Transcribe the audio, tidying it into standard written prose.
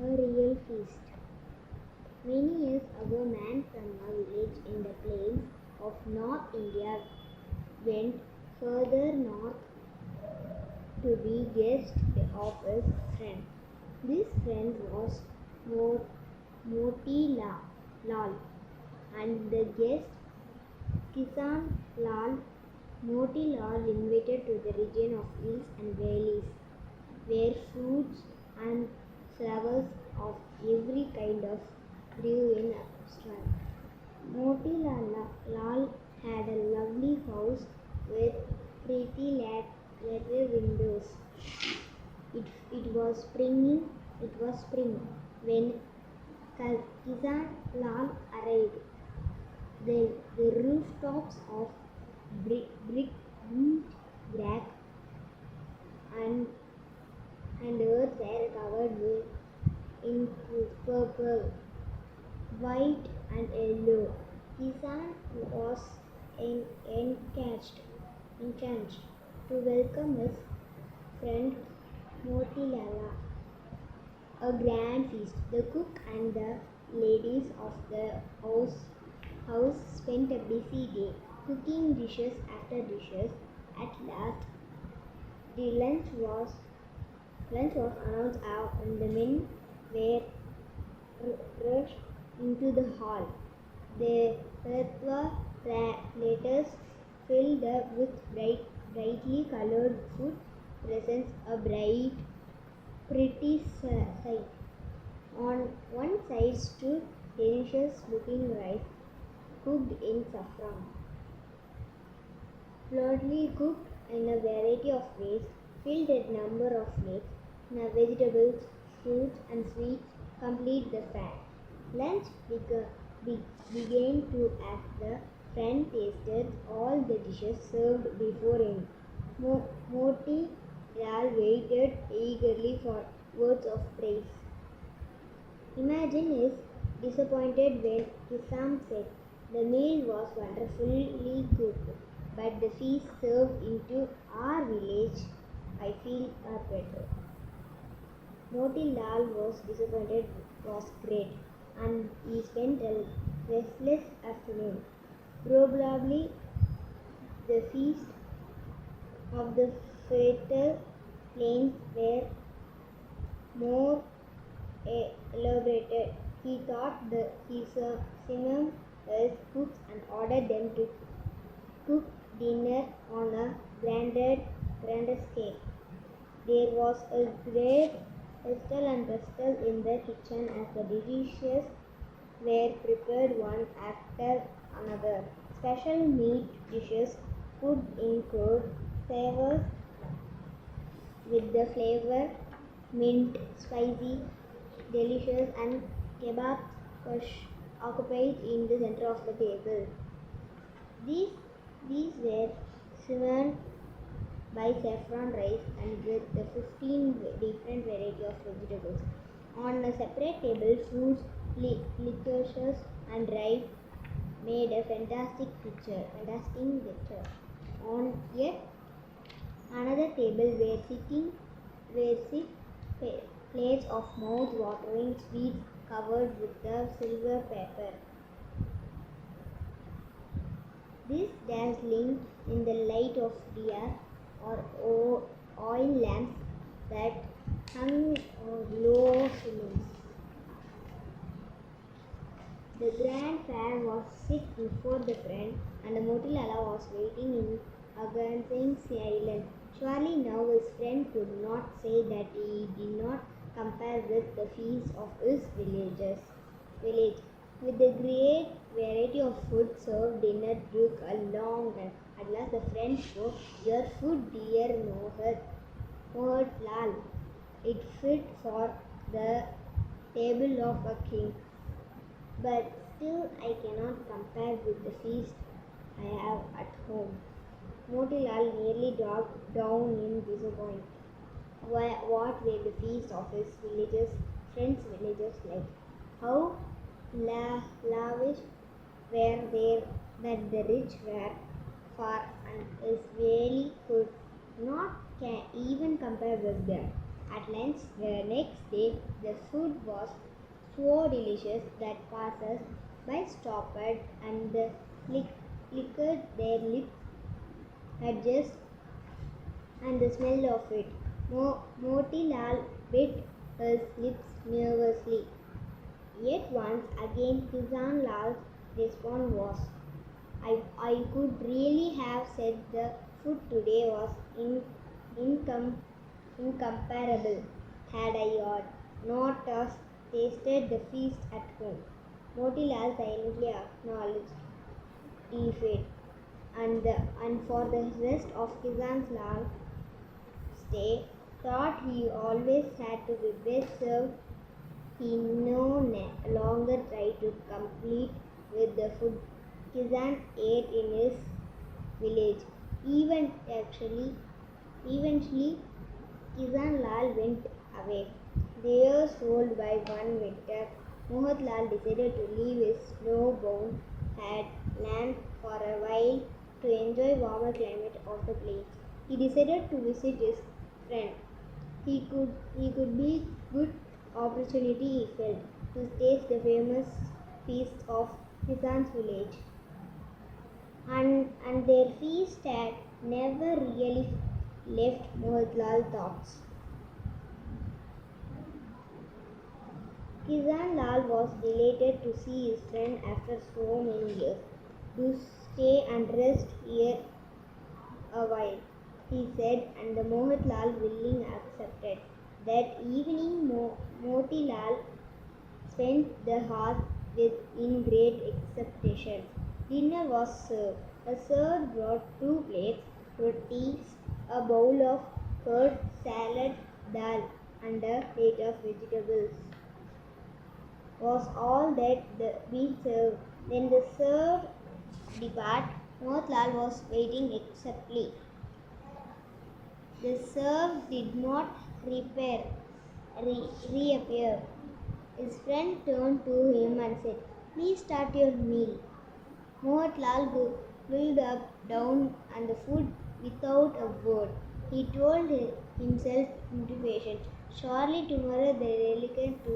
A real feast. Many years ago, man from a village in the plains of North India went further north to be guest of his friend. This friend was Moti Lal, and the guest Kisan Lal. Moti Lal invited to the region of hills and valleys, where fruits and flowers of every kind of grew in abstract. Lal had a lovely house with pretty letter windows. It was spring when Kisan Lal arrived. The rooftops of brick and, and earth were covered with in purple, white and yellow. Kisan was encamped to welcome his friend Motilala. A grand feast. The cook and the ladies of the house spent a busy day cooking dishes after dishes. At last, the lunch was announced out and the men were rushed into the hall. The earthenware platters filled up with brightly colored food presents a pretty sight. On one side stood delicious looking rice cooked in saffron, broadly cooked in a variety of ways, filled a number of plates. Now vegetables, fruits and sweets complete the fat. Lunch began to as the friend tasted all the dishes served before him. Moti Lal waited eagerly for words of praise. Imagine his disappointed when Kisam said, "The meal was wonderfully cooked, but the feast served into our village, I feel are better." Motilal was disappointed was great, and he spent a restless afternoon. Probably the feast of the fatal plains were more elaborated. He thought he summoned his cooks and ordered them to cook dinner on a grander scale. There was a great hustle and bustle in the kitchen as the dishes were prepared one after another. Special meat dishes cooked in curd, savours with the flavor, mint, spicy, delicious, and kebabs occupied in the center of the table. These, these were served by saffron rice and with the 15 different variety of vegetables. On a separate table, fruits, liqueurs, and rice made a fantastic picture. On yet another table were six plates of mouth-watering sweets covered with the silver paper. This dazzling in the light of diya or oil lamps that hung on low ceilings. The grand fair was set before the friend, and Motilala was waiting in agonizing silence. Surely now his friend could not say that he did not compare with the feast of his village. With the great variety of food served, dinner took a long time. At last the friend spoke, "Your food, dear Mohad Lal. It fit for the table of a king. But still I cannot compare with the feast I have at home." Motilal nearly dropped down in disappointment. What were the feasts of his friends' villages like? How lavish were they that the rich were far and his valley could not even compare with them. At lunch the next day, the food was so delicious that passers-by stopped and licked their lips at just and the smell of it. Motilal bit his lips nervously. Yet once again Kisan Lal's response was, I could really have said the food today was incom- incomparable had I not tasted the feast at home. Motilal silently acknowledged defeat, and for the rest of Kisan's Lal stay, thought he always had to be best served. He no longer tried to compete with the food Kisan ate in his village. Eventually, Kisan Lal went away. The years rolled by one winter. Mohanlal decided to leave his snow-bound land for a while to enjoy warmer climate of the plains. He decided to visit his friend. He could be good opportunity he felt to taste the famous feast of Kisan's village. And their feast had never really left Mohanlal thoughts. Kisan Lal was delighted to see his friend after so many years. Do stay and rest here a while, he said, and the Mohanlal willing accepted. That evening, Motilal spent the hearth with in great expectation. Dinner was served. A servant brought 2 plates, rotis, a bowl of curd, salad, dal, and a plate of vegetables. Was all that we served. When the served depart, Motilal was waiting excitedly. The servant did not reappear. His friend turned to him and said, "Please start your meal." Mohanlal gulped up down and the food without a word. He told himself impatient, surely tomorrow the delicate to